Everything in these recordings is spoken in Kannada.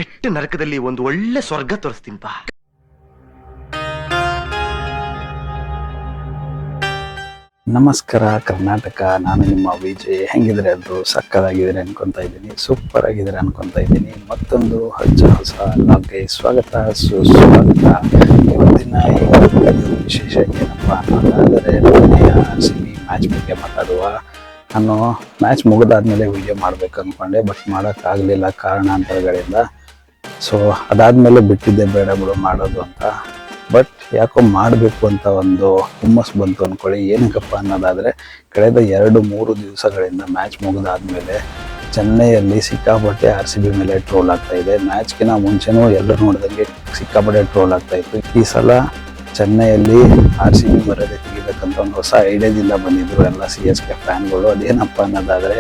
ಕೆಟ್ಟ ನರಕದಲ್ಲಿ ಒಂದು ಒಳ್ಳೆ ಸ್ವರ್ಗ ತೋರಿಸ್ತೀನಿ ಬಾ. ನಮಸ್ಕಾರ ಕರ್ನಾಟಕ, ನಾನು ನಿಮ್ಮ ವಿಜಯ್. ಹೆಂಗಿದ್ರೆ ಎಲ್ಲರೂ ಸಕ್ಕದಾಗಿದ್ದಾರೆ ಅನ್ಕೊಂತ ಇದ್ದೀನಿ, ಸೂಪರ್ ಆಗಿದ್ದಾರೆ ಅನ್ಕೊಂತ ಇದ್ದೀನಿ. ಮತ್ತೊಂದು ಹೊಸ ಲಾಗ್ಗೆ ಸ್ವಾಗತ, ಸುಸ್ವಾಗತ. ಇವತ್ತಿನ ಈ ವಿಶೇಷ ಏನಪ್ಪ ಅನ್ನೋದಾದರೆ RCB ಮ್ಯಾಚ್ ಬಗ್ಗೆ ಮಾತಾಡುವ. ನಾನು ಮ್ಯಾಚ್ ಮುಗಿದಾದ್ಮೇಲೆ ವಿಡಿಯೋ ಮಾಡ್ಬೇಕು ಅಂದ್ಕೊಂಡೆ, ಬಟ್ ಮಾಡೋಕ್ಕಾಗಲಿಲ್ಲ ಕಾರಣಾಂತರಗಳಿಂದ. ಸೊ ಅದಾದ್ಮೇಲೆ ಬಿಟ್ಟಿದ್ದೆ, ಬೇಡ ಬಿಡು ಮಾಡೋದು ಅಂತ. ಬಟ್ ಯಾಕೋ ಮಾಡಬೇಕು ಅಂತ ಒಂದು ಹುಮ್ಮಸ್ ಬಂತು ಅಂದ್ಕೊಳ್ಳಿ. ಏನಕ್ಕಪ್ಪ ಅನ್ನೋದಾದರೆ, ಕಳೆದ 2-3 ದಿವಸಗಳಿಂದ ಮ್ಯಾಚ್ ಮುಗಿದಾದ್ಮೇಲೆ ಚೆನ್ನೈಯಲ್ಲಿ ಸಿಕ್ಕಾಪಟ್ಟೆ RCB ಮೇಲೆ ಟ್ರೋಲ್ ಆಗ್ತಾ ಇದೆ. ಮ್ಯಾಚ್ಗಿನ ಮುಂಚೆನೂ ಎಲ್ಲರೂ ನೋಡಿದಂಗೆ ಸಿಕ್ಕಾಪಟ್ಟೆ ಟ್ರೋಲ್ ಆಗ್ತಾ ಇತ್ತು. ಈ ಸಲ ಚೆನ್ನೈಯಲ್ಲಿ RCB ಮರ್ಯಾದೆ ತೆಗಿಬೇಕಂತ ಒಂದು ಹೊಸ ಐಡಿಯಾದಿಂದ ಬಂದಿದ್ರು ಎಲ್ಲ CSK ಫ್ಯಾನ್ಗಳು. ಅದೇನಪ್ಪ ಅನ್ನೋದಾದರೆ,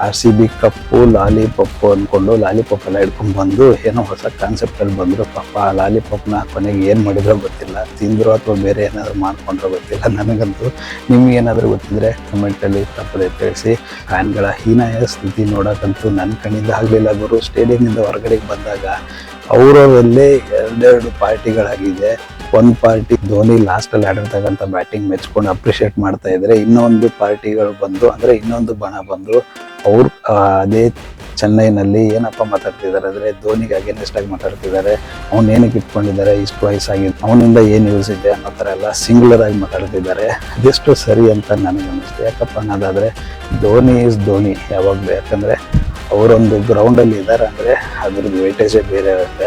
RCB ಕಪ್ಪು ಲಾಲಿಪಪ್ಪು ಅಂದ್ಕೊಂಡು ಲಾಲಿಪಾಪ್ ಎಲ್ಲ ಹಿಡ್ಕೊಂಡು ಬಂದು ಏನೋ ಹೊಸ ಕಾನ್ಸೆಪ್ಟಲ್ಲಿ ಬಂದರು. ಪಾಪ ಲಾಲಿಪಾಪ್ನ ಕೊನೆಗೆ ಏನು ಮಾಡಿದ್ರೋ ಗೊತ್ತಿಲ್ಲ, ತಿಂದ್ರು ಅಥವಾ ಬೇರೆ ಏನಾದರೂ ಮಾಡ್ಕೊಂಡ್ರೋ ಗೊತ್ತಿಲ್ಲ. ನನಗಂತೂ ನಿಮಗೇನಾದರೂ ಗೊತ್ತಿದ್ರೆ ಕಮೆಂಟಲ್ಲಿ ತಪ್ಪದೆ ತಿಳಿಸಿ. ಫ್ಯಾನ್ಗಳ ಹೀನಾಯ ಸ್ಥಿತಿ ನೋಡೋಕ್ಕಂತೂ ನನ್ನ ಕಣ್ಣಿಂದ ಆಗಲಿಲ್ಲ ಗುರು. ಸ್ಟೇಡಿಯಂನಿಂದ ಹೊರಗಡೆಗೆ ಬಂದಾಗ ಅವರವರಲ್ಲೇ 2 ಪಾರ್ಟಿಗಳಾಗಿದೆ. ಒಂದು ಪಾರ್ಟಿ ಧೋನಿ ಲಾಸ್ಟಲ್ಲಿ ಆಡಿರ್ತಕ್ಕಂಥ ಬ್ಯಾಟಿಂಗ್ ಮೆಚ್ಕೊಂಡು ಅಪ್ರಿಷಿಯೇಟ್ ಮಾಡ್ತಾ ಇದ್ದಾರೆ. ಇನ್ನೊಂದು ಪಾರ್ಟಿಗಳು ಬಂದು, ಅಂದರೆ ಇನ್ನೊಂದು ಬಣ ಬಂದು ಅವ್ರು ಅದೇ ಚೆನ್ನೈನಲ್ಲಿ ಏನಪ್ಪ ಮಾತಾಡ್ತಿದ್ದಾರೆ ಅಂದರೆ, ಧೋನಿಗೆ ಅಗೇನೆಸ್ಟ್ ಆಗಿ ಮಾತಾಡ್ತಿದ್ದಾರೆ. ಅವ್ನು ಏನಕ್ಕೆ ಇಟ್ಕೊಂಡಿದ್ದಾರೆ, ಇಷ್ಟು ವಯಸ್ಸಾಗಿದೆ, ಅವನಿಂದ ಏನು ಯೂಸ್ ಇದೆ ಅನ್ನೋ ಥರ ಎಲ್ಲ ಸಿಂಗ್ಯುಲರ್ ಆಗಿ ಮಾತಾಡ್ತಿದ್ದಾರೆ. ಅದೆಷ್ಟು ಸರಿ ಅಂತ ನನಗೆ ಅನ್ನಿಸ್ತು. ಯಾಕಪ್ಪ ಅನ್ನೋದಾದರೆ, ಧೋನಿ ಈಸ್ ಧೋನಿ ಯಾವಾಗಲೂ. ಯಾಕಂದರೆ ಅವರೊಂದು ಗ್ರೌಂಡಲ್ಲಿ ಇದ್ದಾರೆ ಅಂದರೆ ಅದ್ರದ್ದು ವೇಟೇಜೇ ಬೇರೆ ಇರುತ್ತೆ.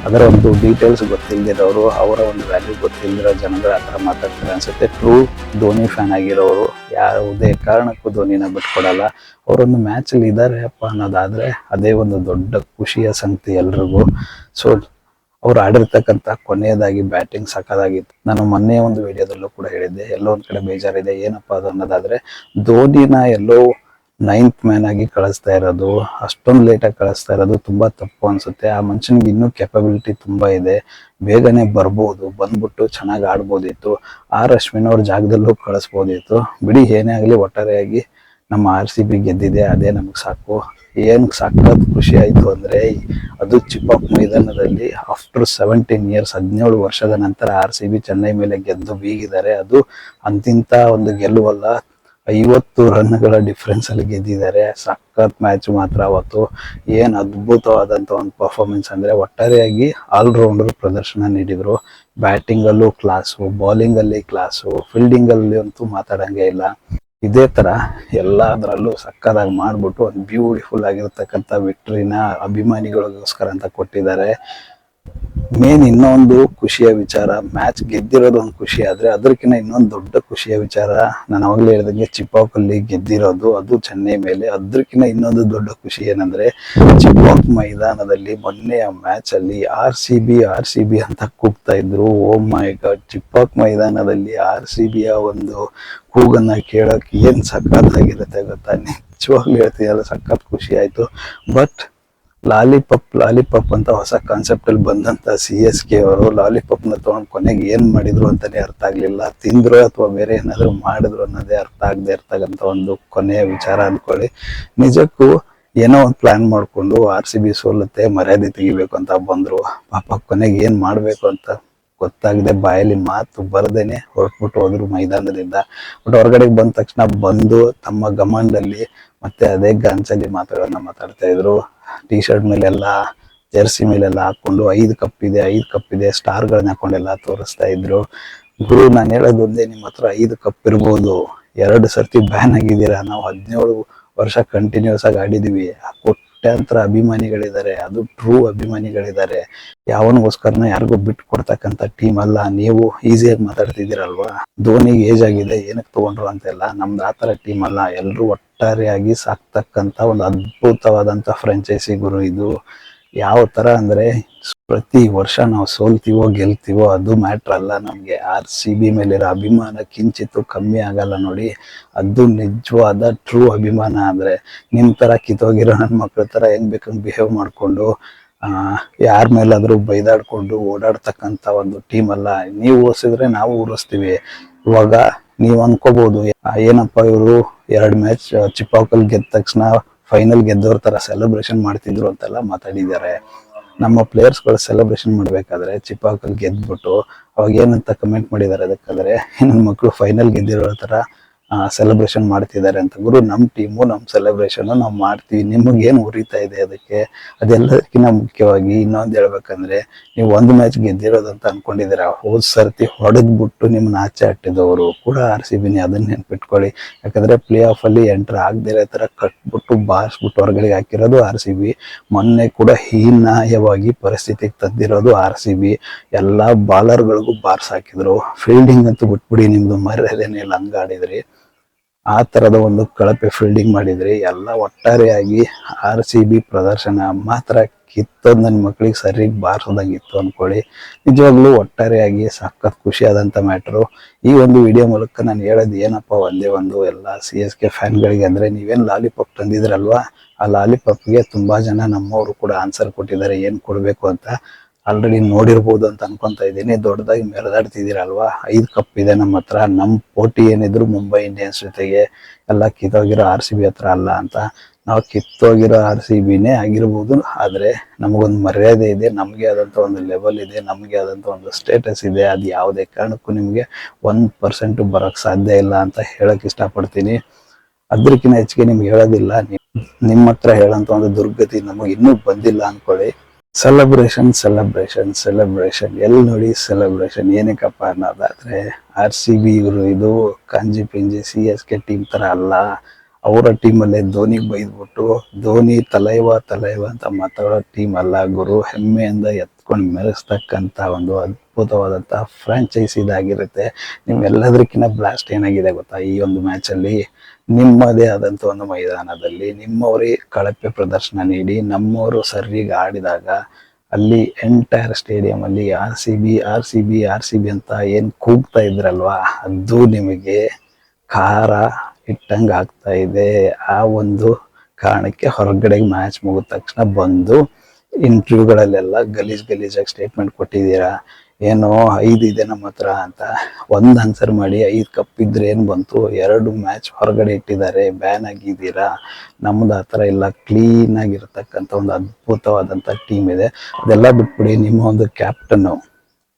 ಅದರ ಒಂದು ಡೀಟೇಲ್ಸ್ ಗೊತ್ತಿಲ್ಲದಿರೋರು, ಅವರ ಒಂದು ವ್ಯಾಲ್ಯೂ ಗೊತ್ತಿಲ್ಲದಿರೋ ಜನಗಳು ಆ ಥರ ಮಾತಾಡ್ತಾರೆ ಅನಿಸುತ್ತೆ. ಟ್ರೂ ಧೋನಿ ಫ್ಯಾನ್ ಆಗಿರೋರು ಯಾವುದೇ ಕಾರಣಕ್ಕೂ ಧೋನಿನ ಬಿಟ್ಕೊಡಲ್ಲ. ಅವರೊಂದು ಮ್ಯಾಚಲ್ಲಿ ಇದ್ದಾರೆ ಅಪ್ಪ ಅನ್ನೋದಾದರೆ ಅದೇ ಒಂದು ದೊಡ್ಡ ಖುಷಿಯ ಸಂಗತಿ ಎಲ್ರಿಗೂ. ಸೊ ಅವ್ರು ಆಡಿರ್ತಕ್ಕಂಥ ಕೊನೆಯದಾಗಿ ಬ್ಯಾಟಿಂಗ್ ಸಕ್ಕದಾಗಿತ್ತು. ನಾನು ಮೊನ್ನೆ ಒಂದು ವಿಡಿಯೋದಲ್ಲೂ ಕೂಡ ಹೇಳಿದ್ದೆ, ಎಲ್ಲೋ ಒಂದು ಕಡೆ ಬೇಜಾರಿದೆ. ಏನಪ್ಪ ಅದು ಅನ್ನೋದಾದರೆ, ಧೋನಿನ ಎಲ್ಲೋ 9th ಮ್ಯಾನ್ ಆಗಿ ಕಳಿಸ್ತಾ ಇರೋದು, ಅಷ್ಟೊಂದು ಲೇಟಾಗಿ ಕಳಿಸ್ತಾ ಇರೋದು ತುಂಬ ತಪ್ಪು ಅನಿಸುತ್ತೆ. ಆ ಮನುಷ್ಯನಿಗೆ ಇನ್ನೂ ಕೆಪಬಿಲಿಟಿ ತುಂಬ ಇದೆ, ಬೇಗನೆ ಬರ್ಬೋದು, ಬಂದ್ಬಿಟ್ಟು ಚೆನ್ನಾಗಿ ಆಡ್ಬೋದಿತ್ತು. ಅಶ್ವಿನ್ ಅವ್ರ ಜಾಗದಲ್ಲೂ ಕಳಿಸ್ಬೋದಿತ್ತು. ಬಿಡಿ, ಏನೇ ಆಗಲಿ ಒಟ್ಟಾರೆಯಾಗಿ ನಮ್ಮ RCB ಗೆದ್ದಿದೆ, ಅದೇ ನಮಗೆ ಸಾಕು. ಏನು ಸಖತ್ ಖುಷಿ ಆಯಿತು ಅಂದರೆ, ಅದು ಚಿಪಾಕ್ ಮೈದಾನದಲ್ಲಿ ಆಫ್ಟರ್ 17 ಇಯರ್ಸ್, 17 ವರ್ಷದ ನಂತರ RCB ಚೆನ್ನೈ ಮೇಲೆ ಗೆದ್ದು ಬೀಗಿದ್ದಾರೆ. ಅದು ಅಂತಿಂಥ ಒಂದು ಗೆಲುವಲ್ಲ, 50 ರನ್ಗಳ ಡಿಫ್ರೆನ್ಸಲ್ಲಿ ಗೆದ್ದಿದ್ದಾರೆ. ಸಖತ್ ಮ್ಯಾಚ್ ಮಾತ್ರ ಅವತ್ತು. ಏನು ಅದ್ಭುತವಾದಂಥ ಒಂದು ಪರ್ಫಾರ್ಮೆನ್ಸ್ ಅಂದರೆ, ಒಟ್ಟಾರೆಯಾಗಿ ಆಲ್ರೌಂಡರ್ ಪ್ರದರ್ಶನ ನೀಡಿದರು. ಬ್ಯಾಟಿಂಗಲ್ಲೂ ಕ್ಲಾಸು, ಬೌಲಿಂಗಲ್ಲಿ ಕ್ಲಾಸು, ಫೀಲ್ಡಿಂಗಲ್ಲಿ ಅಂತೂ ಮಾತಾಡೋಂಗೆ ಇಲ್ಲ. ಇದೇ ಥರ ಎಲ್ಲದರಲ್ಲೂ ಸಕ್ಕದಾಗಿ ಮಾಡಿಬಿಟ್ಟು ಒಂದು ಬ್ಯೂಟಿಫುಲ್ ಆಗಿರ್ತಕ್ಕಂಥ ವಿಕ್ಟ್ರಿನ ಅಭಿಮಾನಿಗಳಿಗೋಸ್ಕರ ಅಂತ ಕೊಟ್ಟಿದ್ದಾರೆ. ಮೇನ್ ಇನ್ನೊಂದು ಖುಷಿಯ ವಿಚಾರ, ಮ್ಯಾಚ್ ಗೆದ್ದಿರೋದು ಒಂದು ಖುಷಿ ಆದರೆ, ಅದಕ್ಕಿಂತ ಇನ್ನೊಂದು ದೊಡ್ಡ ಖುಷಿಯ ವಿಚಾರ, ನಾನು ಅವಾಗಲೇ ಹೇಳಿದಂಗೆ ಚಿಪಾಕಲ್ಲಿ ಗೆದ್ದಿರೋದು, ಅದು ಚೆನ್ನೈ ಮೇಲೆ. ಅದಕ್ಕಿಂತ ಇನ್ನೊಂದು ದೊಡ್ಡ ಖುಷಿ ಏನಂದರೆ, ಚಿಪಾಕ್ ಮೈದಾನದಲ್ಲಿ ಮೊನ್ನೆಯ ಮ್ಯಾಚಲ್ಲಿ RCB ಅಂತ ಕೂಗ್ತಾ ಇದ್ರು. ಓ ಮೈ ಗಾಡ್, ಚಿಪಾಕ್ ಮೈದಾನದಲ್ಲಿ RCBಯ ಒಂದು ಕೂಗನ್ನು ಕೇಳೋಕೆ ಏನು ಸಖತ್ತಾಗಿರುತ್ತೆ ಗೊತ್ತಾ. ನಿಜವಾಗ್ಲೂ ಹೇಳ್ತೀಯಲ್ಲ, ಸಖತ್ ಖುಷಿ ಆಯಿತು. ಬಟ್ ಲಾಲಿಪಾಪ್ ಅಂತ ಹೊಸ ಕಾನ್ಸೆಪ್ಟಲ್ಲಿ ಬಂದಂಥ CSK ಅವರು ಲಾಲಿಪಾಪ್ನ ತೊಗೊಂಡು ಕೊನೆಗೆ ಏನು ಮಾಡಿದ್ರು ಅಂತಲೇ ಅರ್ಥ ಆಗಲಿಲ್ಲ. ತಿಂದ್ರು ಅಥವಾ ಬೇರೆ ಏನಾದರೂ ಮಾಡಿದ್ರು ಅನ್ನೋದೇ ಅರ್ಥ ಆಗದೆ ಇರ್ತಕ್ಕಂಥ ಒಂದು ಕೊನೆಯ ವಿಚಾರ ಅಂದ್ಕೊಳ್ಳಿ. ನಿಜಕ್ಕೂ ಏನೋ ಒಂದು ಪ್ಲ್ಯಾನ್ ಮಾಡಿಕೊಂಡು RCB ಸೋಲುತ್ತೆ, ಮರ್ಯಾದೆ ತೆಗಿಬೇಕು ಅಂತ ಬಂದರು. ಪಾಪ ಕೊನೆಗೆ ಏನು ಮಾಡಬೇಕು ಅಂತ ಗೊತ್ತಾಗದೆ, ಬಾಯಲ್ಲಿ ಮಾತು ಬರದೇನೆ ಹೊರಟ್ಬಿಟ್ಟು ಹೋದ್ರು ಮೈದಾನದಿಂದ. ಬಟ್ ಹೊರಗಡೆಗೆ ಬಂದ ತಕ್ಷಣ ಬಂದು ತಮ್ಮ ಗಮನದಲ್ಲಿ ಮತ್ತೆ ಅದೇ ಗಾಂಚಲಿ ಮಾತುಗಳನ್ನ ಮಾತಾಡ್ತಾ ಇದ್ರು. ಟಿ ಶರ್ಟ್ ಮೇಲೆಲ್ಲ, ಜರ್ಸಿ ಮೇಲೆಲ್ಲ ಹಾಕೊಂಡು 5 ಕಪ್ ಇದೆ ಸ್ಟಾರ್ಗಳನ್ನ ಹಾಕೊಂಡೆಲ್ಲ ತೋರಿಸ್ತಾ ಇದ್ರು. ಗುರು, ನಾನು ಹೇಳೋದು ಒಂದೇ, ನಿಮ್ಮ ಹತ್ರ 5 ಕಪ್ ಇರ್ಬೋದು, 2 ಸರ್ತಿ ಬ್ಯಾನ್ ಆಗಿದ್ದೀರಾ, ನಾವು 17 ವರ್ಷ ಕಂಟಿನ್ಯೂಸ್ ಆಗಿ ಆಡಿದೀವಿ, ಕೋಟ್ಯಾಂತರ ಅಭಿಮಾನಿಗಳಿದ್ದಾರೆ, ಅದು ಟ್ರೂ ಅಭಿಮಾನಿಗಳಿದ್ದಾರೆ. ಯಾವನಿಗೋಸ್ಕರನ ಯಾರಿಗೂ ಬಿಟ್ಟು ಕೊಡ್ತಕ್ಕಂಥ ಟೀಮ್ ಅಲ್ಲ. ನೀವು ಈಸಿಯಾಗಿ ಮಾತಾಡ್ತಿದ್ದೀರಲ್ವಾ, ಧೋನಿಗೆ ಏಜ್ ಆಗಿದೆ ಏನಕ್ಕೆ ತಗೊಂಡ್ರು ಅಂತೆಲ್ಲ. ನಮ್ದು ಆ ಥರ ಟೀಮ್ ಅಲ್ಲ, ಎಲ್ಲರೂ ಒಟ್ಟಾರೆಯಾಗಿ ಸಾಕ್ತಕ್ಕಂಥ ಒಂದು ಅದ್ಭುತವಾದಂಥ ಫ್ರಾಂಚೈಸಿ ಗುರು ಇದು. ಯಾವ ಥರ ಅಂದರೆ, ಪ್ರತಿ ವರ್ಷ ನಾವು ಸೋಲ್ತೀವೋ ಗೆಲ್ತೀವೋ ಅದು ಮ್ಯಾಟ್ರ್ ಅಲ್ಲ ನಮಗೆ. RCB ಮೇಲಿರೋ ಅಭಿಮಾನ ಕಿಂಚಿತ್ತು ಕಮ್ಮಿ ಆಗಲ್ಲ ನೋಡಿ. ಅದು ನಿಜವಾದ ಟ್ರೂ ಅಭಿಮಾನ. ಅಂದರೆ ನಿಮ್ಮ ಥರ ಕಿತ್ತೋಗಿರೋ ನನ್ನ ಮಕ್ಕಳ ಥರ ಹೆಂಗೆ ಬೇಕಂಗೆ ಬಿಹೇವ್ ಮಾಡಿಕೊಂಡು ಯಾರ ಮೇಲಾದರೂ ಬೈದಾಡ್ಕೊಂಡು ಓಡಾಡ್ತಕ್ಕಂಥ ಒಂದು ಟೀಮ್ ಅಲ್ಲ. ನೀವು ಓದಿಸಿದ್ರೆ ನಾವು ಉರಿಸ್ತೀವಿ. ಇವಾಗ ನೀವು ಅನ್ಕೋಬಹುದು, ಏನಪ್ಪ ಇವರು 2 ಮ್ಯಾಚ್ ಚಿಪಾಕಲ್ಲಿ ಗೆದ್ದ ತಕ್ಷಣ ಫೈನಲ್ ಗೆದ್ದವ್ರ ತರ ಸೆಲೆಬ್ರೇಷನ್ ಮಾಡ್ತಿದ್ರು ಅಂತೆಲ್ಲ ಮಾತಾಡಿದ್ದಾರೆ. ನಮ್ಮ ಪ್ಲೇಯರ್ಸ್ಗಳು ಸೆಲೆಬ್ರೇಷನ್ ಮಾಡ್ಬೇಕಾದ್ರೆ ಚಿಪಾಕಲ್ಲಿ ಗೆದ್ಬಿಟ್ಟು ಅವಾಗ ಏನಂತ ಕಮೆಂಟ್ ಮಾಡಿದ್ದಾರೆ ಅದಕ್ಕಾದ್ರೆ ನನ್ನ ಮಕ್ಕಳು ಫೈನಲ್ ಗೆದ್ದಿರೋ ತರ ಸೆಲೆಬ್ರೇಷನ್ ಮಾಡ್ತಿದ್ದಾರೆ ಅಂತ. ಗುರು, ನಮ್ಮ ಟೀಮು ನಮ್ಮ ಸೆಲೆಬ್ರೇಷನ್ ನಾವು ಮಾಡ್ತೀವಿ, ನಿಮಗೇನು ಉರಿತಾ ಇದೆ ಅದಕ್ಕೆ? ಅದೆಲ್ಲದಕ್ಕಿಂತ ಮುಖ್ಯವಾಗಿ ಇನ್ನೊಂದು ಹೇಳ್ಬೇಕಂದ್ರೆ, ನೀವು ಒಂದು ಮ್ಯಾಚ್ ಗೆದ್ದಿರೋದಂತ ಅನ್ಕೊಂಡಿದ್ದೀರಾ. ಹೋದ್ ಸರ್ತಿ ಹೊಡೆದ್ಬಿಟ್ಟು ನಿಮ್ಮನ್ನ ಆಚೆ ಹಾಕಿದವರು ಕೂಡ RCB ನೇ, ಅದನ್ನ ನೆನ್ಪಿಟ್ಕೊಳ್ಳಿ. ಯಾಕಂದ್ರೆ ಪ್ಲೇ ಆಫ್ ಅಲ್ಲಿ ಎಂಟರ್ ಆಗದಿರೋ ತರ ಕಟ್ಬಿಟ್ಟು ಬಾರಿಸ್ಬಿಟ್ಟು ಹೊರಗಡೆ ಹಾಕಿರೋದು RCB. ಮೊನ್ನೆ ಕೂಡ ಹೀನಾಯವಾಗಿ ಪರಿಸ್ಥಿತಿಗೆ ತಂದಿರೋದು RCB. ಎಲ್ಲಾ ಬಾಲರ್ಗಳಿಗೂ ಬಾರ್ಸ್ ಹಾಕಿದ್ರು. ಫೀಲ್ಡಿಂಗ್ ಅಂತೂ ಬಿಟ್ಬಿಡಿ, ನಿಮ್ದು ಮರ್ಯಾದೆನೇ ಇಲ್ಲ, ಹಂಗಾಡಿದ್ರಿ. ಆ ತರದ ಒಂದು ಕಳಪೆ ಫೀಲ್ಡಿಂಗ್ ಮಾಡಿದ್ರಿ. ಎಲ್ಲ ಒಟ್ಟಾರೆಯಾಗಿ RCB ಪ್ರದರ್ಶನ ಮಾತ್ರ ಕಿತ್ತೋದ್ ನನ್ನ ಮಕ್ಳಿಗೆ ಸರಿ ಬಾರಿಸೋದಾಗಿತ್ತು ಅನ್ಕೊಳ್ಳಿ. ನಿಜವಾಗ್ಲೂ ಒಟ್ಟಾರೆಯಾಗಿ ಸಖತ್ ಖುಷಿಯಾದಂತ ಮ್ಯಾಟ್ರು. ಈ ಒಂದು ವಿಡಿಯೋ ಮೂಲಕ ನಾನು ಹೇಳೋದು ಏನಪ್ಪ, ಒಂದೇ ಒಂದು ಎಲ್ಲ CSK ಫ್ಯಾನ್ಗಳಿಗೆ, ಅಂದ್ರೆ ನೀವೇನ್ ಲಾಲಿಪಾಪ್ ತಂದಿದ್ರಲ್ವಾ, ಆ ಲಾಲಿಪಾಪ್ಗೆ ತುಂಬಾ ಜನ ನಮ್ಮವರು ಕೂಡ ಆನ್ಸರ್ ಕೊಟ್ಟಿದ್ದಾರೆ ಏನ್ ಕೊಡ್ಬೇಕು ಅಂತ. ಆಲ್ರೆಡಿ ನೋಡಿರ್ಬೋದು ಅಂತ ಅನ್ಕೊಂತ ಇದ್ದೀನಿ. ದೊಡ್ಡದಾಗಿ ಮೆರೆದಾಡ್ತಿದ್ದೀರಲ್ವಾ, 5 ಕಪ್ ಇದೆ ನಮ್ಮ ಹತ್ರ. ನಮ್ ಪೋಟಿ ಏನಿದ್ರು ಮುಂಬೈ ಇಂಡಿಯನ್ಸ್ ಜೊತೆಗೆ, ಎಲ್ಲ ಕಿತ್ತೋಗಿರೋ RCB ಹತ್ರ ಅಲ್ಲ ಅಂತ. ನಾವು ಕಿತ್ತೋಗಿರೋ RCBನೇ ಆಗಿರ್ಬೋದು, ಆದ್ರೆ ನಮಗೊಂದು ಮರ್ಯಾದೆ ಇದೆ, ನಮ್ಗೆ ಆದಂತ ಒಂದು ಲೆವೆಲ್ ಇದೆ, ನಮ್ಗೆ ಆದಂತ ಒಂದು ಸ್ಟೇಟಸ್ ಇದೆ. ಅದು ಯಾವುದೇ ಕಾರಣಕ್ಕೂ ನಿಮ್ಗೆ 1% ಬರೋಕ್ ಸಾಧ್ಯ ಇಲ್ಲ ಅಂತ ಹೇಳಕ್ ಇಷ್ಟಪಡ್ತೀನಿ. ಅದಕ್ಕಿಂತ ಹೆಚ್ಚಿಗೆ ನಿಮ್ಗೆ ಹೇಳೋದಿಲ್ಲ. ನಿಮ್ಮ ಹತ್ರ ಹೇಳಂತ ಒಂದು ದುರ್ಗತಿ ನಮಗೆ ಇನ್ನೂ ಬಂದಿಲ್ಲ ಅನ್ಕೊಳ್ಳಿ. ಸೆಲೆಬ್ರೇಷನ್ ಸೆಲೆಬ್ರೇಷನ್ ಸೆಲೆಬ್ರೇಷನ್, ಎಲ್ಲಿ ನೋಡಿ ಸೆಲೆಬ್ರೇಷನ್. ಏನಕ್ಕಪ್ಪ ಅನ್ನೋದಾದ್ರೆ, RCB ಇವರು ಇದು ಕಾಂಜಿ ಪಿಂಜಿ CSK ಟೀಮ್ ತರ ಅಲ್ಲ. ಅವರ ಟೀಮಲ್ಲೇ ಧೋನಿಗೆ ಬೈದ್ಬಿಟ್ಟು ಧೋನಿ ತಲೈವ ಅಂತ ಮಾತಾಡೋ ಟೀಮ್ ಅಲ್ಲ ಗುರು. ಹೆಮ್ಮೆಯಿಂದ ಎತ್ಕೊಂಡು ಮೆರೆಸ್ತಕ್ಕಂತ ಒಂದು ಅದ್ಭುತವಾದಂತ ಫ್ರಾಂಚೈಸಿ ಇದಾಗಿರುತ್ತೆ. ನಿಮ್ಮೆಲ್ಲದಕ್ಕಿಂತ ಬ್ಲಾಸ್ಟ್ ಏನಾಗಿದೆ ಗೊತ್ತಾ, ಈ ಒಂದು ಮ್ಯಾಚ್ ಅಲ್ಲಿ ನಿಮ್ಮದೇ ಆದಂತ ಒಂದು ಮೈದಾನದಲ್ಲಿ ನಿಮ್ಮವರೇ ಕಳಪೆ ಪ್ರದರ್ಶನ ನೀಡಿ ನಮ್ಮವರು ಸರಿಯಾಗಿ ಆಡಿದಾಗ ಅಲ್ಲಿ ಎಂಟೈರ್ ಸ್ಟೇಡಿಯಂ ಅಲ್ಲಿ RCB ಅಂತ ಏನ್ ಕೂಗ್ತಾ ಇದ್ರಲ್ವಾ, ಅದು ನಿಮಗೆ ಖಾರ ಇಟ್ಟಂಗ ಆಗ್ತಾ ಇದೆ. ಆ ಒಂದು ಕಾರಣಕ್ಕೆ ಹೊರಗಡೆ ಮ್ಯಾಚ್ ಮುಗಿದ ತಕ್ಷಣ ಬಂದು ಇಂಟರ್ವ್ಯೂಗಳಲ್ಲೆಲ್ಲ ಗಲೀಜಾಗಿ ಸ್ಟೇಟ್ಮೆಂಟ್ ಕೊಟ್ಟಿದ್ದೀರಾ. ಏನೋ 5 ಇದೆ ನಮ್ಮ ಹತ್ರ ಅಂತ. ಒಂದ್ ಆನ್ಸರ್ ಮಾಡಿ, 5 ಕಪ್ ಇದ್ರೆ ಏನ್ ಬಂತು, 2 ಮ್ಯಾಚ್ ಹೊರಗಡೆ ಇಟ್ಟಿದ್ದಾರೆ, ಬ್ಯಾನ್ ಆಗಿದ್ದೀರಾ. ನಮ್ದು ಆತರ ಇಲ್ಲ, ಕ್ಲೀನ್ ಆಗಿರ್ತಕ್ಕಂಥ ಒಂದು ಅದ್ಭುತವಾದಂತ ಟೀಮ್ ಇದೆ. ಅದೆಲ್ಲ ಬಿಟ್ಬಿಡಿ, ನಿಮ್ಮ ಒಂದು ಕ್ಯಾಪ್ಟನ್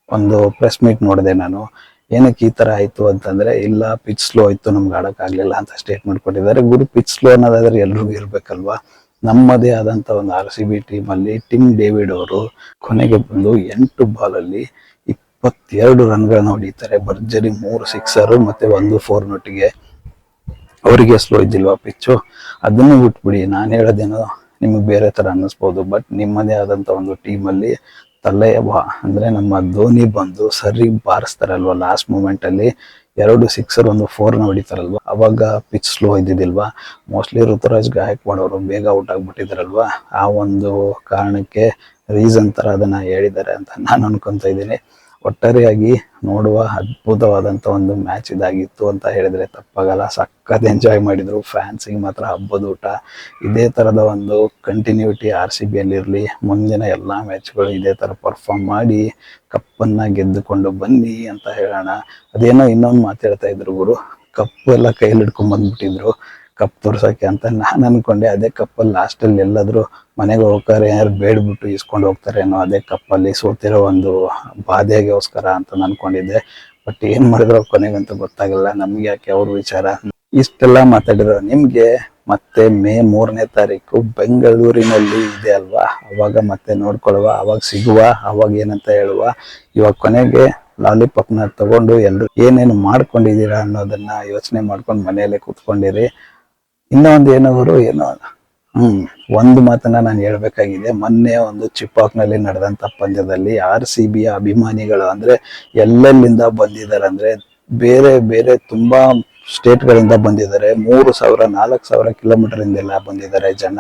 ಒಂದು ಪ್ರೆಸ್ ಮೀಟ್ ನೋಡಿದೆ ನಾನು. ಏನಕ್ಕೆ ಈ ತರ ಆಯ್ತು ಅಂತಂದ್ರೆ, ಇಲ್ಲ ಪಿಚ್ ಸ್ಲೋ ಆಯ್ತು, ನಮ್ಗೆ ಆಡಕ್ ಆಗ್ಲಿಲ್ಲ ಅಂತ ಸ್ಟೇಟ್ಮೆಂಟ್ ಕೊಟ್ಟಿದ್ದಾರೆ. ಗುರು, ಪಿಚ್ ಸ್ಲೋ ಅನ್ನೋದಾದ್ರೆ ಎಲ್ರಿಗೂ ಇರ್ಬೇಕಲ್ವಾ. ನಮ್ಮದೇ ಆದಂತ ಒಂದು RCB ಟೀಮ್ ಅಲ್ಲಿ ಟಿಮ್ ಡೇವಿಡ್ ಅವರು ಕೊನೆಗೆ ಬಂದು 8 ಬಾಲಲ್ಲಿ 22 ರನ್ಗಳನ್ನ ಹೊಡಿತಾರೆ. ಭರ್ಜರಿ 3 ಸಿಕ್ಸರ್ ಮತ್ತೆ 1 4 ನೊಟ್ಟಿಗೆ. ಅವರಿಗೆ ಸ್ಲೋ ಇದ್ದಿಲ್ವಾ ಪಿಚ್ಚು? ಅದನ್ನು ಬಿಟ್ಬಿಡಿ, ನಾನು ಹೇಳೋದೇನೋ ನಿಮಗೆ ಬೇರೆ ತರ ಅನ್ನಿಸ್ಬೋದು, ಬಟ್ ನಿಮ್ಮದೇ ಆದಂತ ಒಂದು ಟೀಮ್ ಅಲ್ಲಿ ಅಂದ್ರೆ ನಮ್ಮ ಧೋನಿ ಬಂದು ಸರಿ ಬಾರಿಸ್ತಾರಲ್ವಾ ಲಾಸ್ಟ್ ಮೂಮೆಂಟ್ ಅಲ್ಲಿ, 2 ಸಿಕ್ಸರ್ 1 4 ಹೊಡಿತಾರಲ್ವಾ, ಅವಾಗ ಪಿಚ್ ಸ್ಲೋ ಇದ್ದಿದ್ದಿಲ್ವಾ. ಮೋಸ್ಟ್ಲಿ ಋತುರಾಜ್ ಗಾಯಕ್ವಾಡ್ ಅವರು ಬೇಗ ಔಟ್ ಆಗ್ಬಿಟ್ಟಿದಾರಲ್ವಾ, ಆ ಒಂದು ಕಾರಣಕ್ಕೆ ರೀಸನ್ ತರ ಅದನ್ನ ಹೇಳಿದ್ದಾರೆ ಅಂತ ನಾನು ಅನ್ಕೊಂತ ಇದ್ದೀನಿ. ಒಟ್ಟಾರೆಯಾಗಿ ನೋಡುವ ಅದ್ಭುತವಾದಂತ ಒಂದು ಮ್ಯಾಚ್ ಇದಾಗಿತ್ತು ಅಂತ ಹೇಳಿದ್ರೆ ತಪ್ಪಾಗಲ್ಲ. ಸಖತ್ ಎಂಜಾಯ್ ಮಾಡಿದ್ರು. ಫ್ಯಾನ್ಸಿಗೆ ಮಾತ್ರ ಹಬ್ಬದ ಊಟ. ಇದೇ ತರದ ಒಂದು ಕಂಟಿನ್ಯೂಟಿ RCB ಅಲ್ಲಿ ಇರ್ಲಿ. ಮುಂದಿನ ಎಲ್ಲಾ ಮ್ಯಾಚ್ಗಳು ಇದೇ ತರ ಪರ್ಫಾರ್ಮ್ ಮಾಡಿ ಕಪ್ಪನ್ನ ಗೆದ್ದುಕೊಂಡು ಬನ್ನಿ ಅಂತ ಹೇಳೋಣ. ಅದೇನೋ ಇನ್ನೊಂದು ಮಾತಾಡ್ತಾ ಇದ್ರು ಗುರು, ಕಪ್ಪು ಎಲ್ಲ ಕೈಯಲ್ಲಿ ಹಿಡ್ಕೊಂಡ್ ಬಂದ್ಬಿಟ್ಟಿದ್ರು ಕಪ್ ತೋರ್ಸಕ್ಕೆ ಅಂತ. ನಾನು ಅನ್ಕೊಂಡೆ ಅದೇ ಕಪ್ಪಲ್ಲಿ ಲಾಸ್ಟ್ ಅಲ್ಲಿ ಎಲ್ಲಾದ್ರೂ ಮನೆಗೆ ಹೋಗ್ತಾರೆ, ಯಾರು ಬೇಡ್ಬಿಟ್ಟು ಇಸ್ಕೊಂಡು ಹೋಗ್ತಾರೇನೋ ಅದೇ ಕಪ್ಪಲ್ಲಿ ಸೋತಿರೋ ಒಂದು ಬಾಧೆಗೋಸ್ಕರ ಅಂತ ಅನ್ಕೊಂಡಿದ್ದೆ. ಬಟ್ ಏನ್ ಮಾಡಿದ್ರು ಕೊನೆಗಂತೂ ಗೊತ್ತಾಗಲ್ಲ. ನಮ್ಗೆ ಯಾಕೆ ಅವ್ರ ವಿಚಾರ. ಇಷ್ಟೆಲ್ಲ ಮಾತಾಡಿರೋ ನಿಮ್ಗೆ ಮತ್ತೆ ಮೇ 3ನೇ ತಾರೀಕು ಬೆಂಗಳೂರಿನಲ್ಲಿ ಇದೆ ಅಲ್ವಾ, ಅವಾಗ ಮತ್ತೆ ನೋಡ್ಕೊಳುವ, ಅವಾಗ ಸಿಗುವ, ಅವಾಗ ಏನಂತ ಹೇಳುವ. ಇವಾಗ ಕೊನೆಗೆ ಲಾಲಿಪಾಪ್ನ ತಗೊಂಡು ಎಲ್ರು ಏನೇನು ಮಾಡ್ಕೊಂಡಿದ್ದೀರಾ ಅನ್ನೋದನ್ನ ಯೋಚನೆ ಮಾಡ್ಕೊಂಡು ಮನೆಯಲ್ಲೇ ಕೂತ್ಕೊಂಡಿರಿ. ಇನ್ನೊಂದು ಏನವರು ಏನೋ ಒಂದು ಮಾತನ್ನ ನಾನು ಹೇಳ್ಬೇಕಾಗಿದೆ. ಮೊನ್ನೆ ಒಂದು ಚಿಪಾಕ್ನಲ್ಲಿ ನಡೆದಂತ ಪಂದ್ಯದಲ್ಲಿ RCB ಅಭಿಮಾನಿಗಳು ಅಂದ್ರೆ ಎಲ್ಲೆಲ್ಲಿಂದ ಬಂದಿದ್ದಾರೆ ಅಂದ್ರೆ ಬೇರೆ ಬೇರೆ ತುಂಬಾ ಸ್ಟೇಟ್ ಗಳಿಂದ ಬಂದಿದ್ದಾರೆ. 3,000 4,000 ಕಿಲೋಮೀಟರ್ ಇಂದ ಎಲ್ಲ ಬಂದಿದ್ದಾರೆ ಜನ.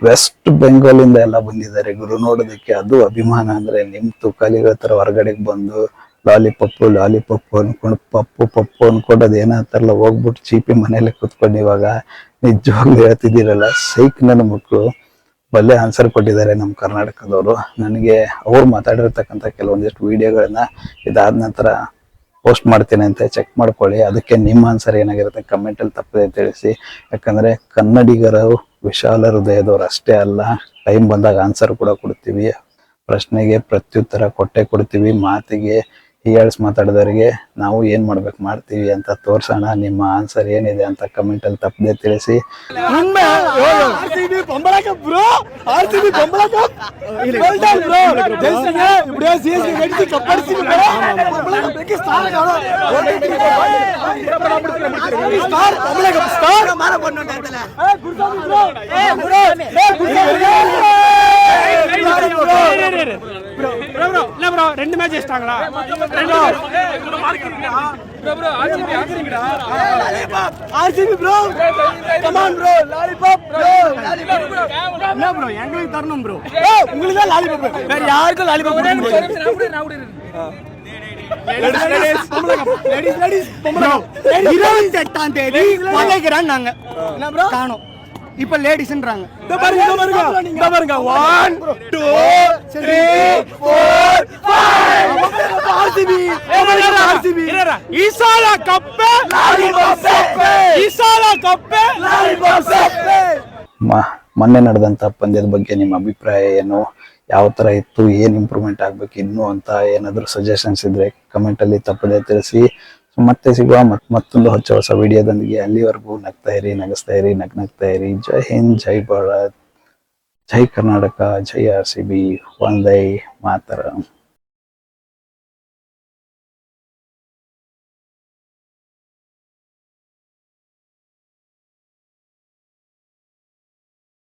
ವೆಸ್ಟ್ ಬೆಂಗಾಲ್ ಇಂದ ಎಲ್ಲ ಬಂದಿದ್ದಾರೆ ಗುರು ನೋಡೋದಕ್ಕೆ. ಅದು ಅಭಿಮಾನ ಅಂದ್ರೆ ನಿಮ್ ತುಕಾಲಿಗಳ ತರ ಹೊರಗಡೆಗೆ ಬಂದು ಲಾಲಿಪಪ್ಪು ಅನ್ಕೊಂಡು ಪಪ್ಪು ಅನ್ಕೊಂಡು ಅದೇನಂತಾರಲ್ಲ, ಹೋಗ್ಬಿಟ್ಟು ಚೀಪಿ ಮನೇಲಿ ಕುತ್ಕೊಂಡು ಇವಾಗ ನಿಜವಾಗ್ಲೂ ಹೇಳ್ತಿದ್ದೀರಲ್ಲ, ಸೈಕ್ ನನ್ನ ಮಕ್ಕಳು ಒಳ್ಳೆ ಆನ್ಸರ್ ಕೊಟ್ಟಿದ್ದಾರೆ ನಮ್ಮ ಕರ್ನಾಟಕದವರು. ನನಗೆ ಅವ್ರು ಮಾತಾಡಿರ್ತಕ್ಕಂಥ ಕೆಲವೊಂದಿಷ್ಟು ವಿಡಿಯೋಗಳನ್ನ ಇದಾದ ನಂತರ ಪೋಸ್ಟ್ ಮಾಡ್ತೀನಿ ಅಂತ ಚೆಕ್ ಮಾಡ್ಕೊಳ್ಳಿ. ಅದಕ್ಕೆ ನಿಮ್ಮ ಆನ್ಸರ್ ಏನಾಗಿರುತ್ತೆ ಕಮೆಂಟ್ ಅಲ್ಲಿ ತಪ್ಪದೆ ತಿಳಿಸಿ. ಯಾಕಂದ್ರೆ ಕನ್ನಡಿಗರು ವಿಶಾಲ ಹೃದಯದವ್ರು ಅಷ್ಟೇ ಅಲ್ಲ, ಟೈಮ್ ಬಂದಾಗ ಆನ್ಸರ್ ಕೂಡ ಕೊಡ್ತೀವಿ. ಪ್ರಶ್ನೆಗೆ ಪ್ರತ್ಯುತ್ತರ ಕೊಡ್ತೀವಿ. ಮಾತಿಗೆ ಹೀಯಾಳ್ಸ್ ಮಾತಾಡಿದವರಿಗೆ ನಾವು ಏನ್ ಮಾಡ್ಬೇಕು ಮಾಡ್ತೀವಿ ಅಂತ ತೋರ್ಸೋಣ. ನಿಮ್ಮ ಆನ್ಸರ್ ಏನಿದೆ ಅಂತ ಕಮೆಂಟ್ ಅಲ್ಲಿ ತಪ್ಪದೆ ತಿಳಿಸಿ. ரெண்டு மேட்ச் ஜெயிச்சிட்டாங்களா? RCB bro, come on bro, lollipop bro, என்ன ப்ரோ எங்களுக்கு தரணும் ப்ரோ. உங்களுக்கு தான் லாலிபாப், வேற யாருக்கும் லாலிபாப் கொடுக்க முடியாது. லேடிஸ் 28ஆம் தேதி வளைகறான் நாங்க என்ன ப்ரோ காணோம். இப்ப லேடிஸ்ன்றாங்க. இத பாருங்க 1 2 3 4 5 ஆர்சிபி ஈசாலா கப் லாலிபாப் ஈசாಲಾ ಕಪ್ ಲಾಲಿಪಾಪ್. ಮೊನ್ನೆ ನಡೆದಂತ ಪಂದ್ಯದ ಬಗ್ಗೆ ನಿಮ್ಮ ಅಭಿಪ್ರಾಯ ಏನು? ಯಾವ ತರ ಇತ್ತು? ಏನ್ ಇಂಪ್ರೂವ್ಮೆಂಟ್ ಆಗ್ಬೇಕು ಇನ್ನು ಅಂತ ಏನಾದ್ರು ಸಜೆಷನ್ಸ್ ಇದ್ರೆ ಕಮೆಂಟ್ ಅಲ್ಲಿ ತಪ್ಪದೆ ತಿಳಿಸಿ. ಮತ್ತೆ ಸಿಗುವ ಮತ್ತೊಂದು ಹೊಸ ವಿಡಿಯೋದೊಂದಿಗೆ. ಅಲ್ಲಿವರೆಗೂ ನಗ್ತಾ ಇರಿ, ನಗಿಸ್ತಾ ಇರಿ, ನಗ್ತಾ ಇರಿ. ಜೈ ಹಿಂದ್, ಜೈ ಭಾರತ್, ಜೈ ಕರ್ನಾಟಕ, ಜೈ ಆರ್ಸಿಬಿ, ವಂದೇ ಮಾತರಂ.